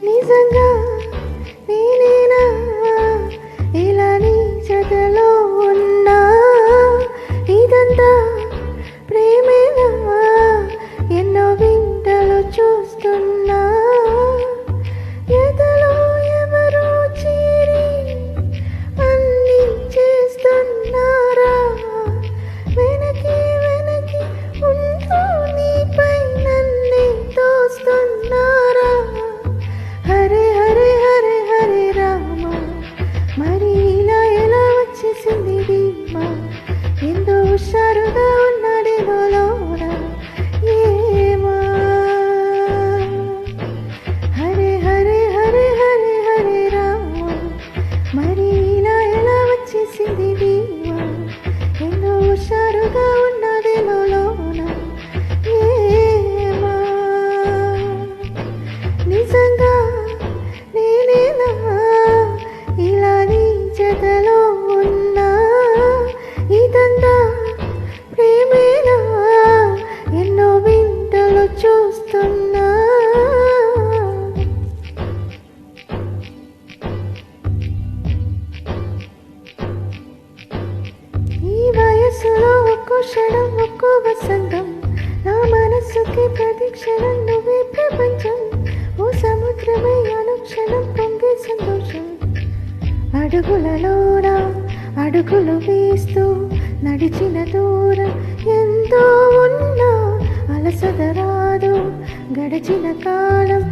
నిజంగా నేనేనా ఇలా నీ జతలో ఉన్నా ఇదంతా ప్రేమేనా ఎన్నో వింతలు చూస్తున్నా ఎదలో ఎవరో చేరి అన్నీ చేస్తున్నారా వెనకి వెనకి ఉంటూ నీపై నన్నే తోస్తున్నారా హరే హరే హరే హరే రామ మరి ఇలా ఎలా వచ్చేసింది ధీమా ఎంతో హుషారుగా ఉన్నది లోన ఏమా హరే హరే హరే హరే హరే రామ మరి ఇలా ఎలా వచ్చేసింది ధీమా ఎంతో హుషారుగా ఉన్నది లోన ఏమా నిజంగా నేనేనా ఇలా నీ జతలో ఉన్నా ఇదంతా ప్రేమేనా ఎన్నో వింతలు చూస్తున్నా ఈ వయసులో ఒక్కో క్షణం ఒక్కో వసంతం నా మనసుకి ప్రతి క్షణం నువ్వే ప్రపంచం ఓ సముద్రమై అనుక్షణం పొంగే సంతోషం అడుగులలోన అడుగులు వేస్తూ నడిచిన దూరం ఎంతో ఉన్నా అలసట రాదు గడిచిన కాలం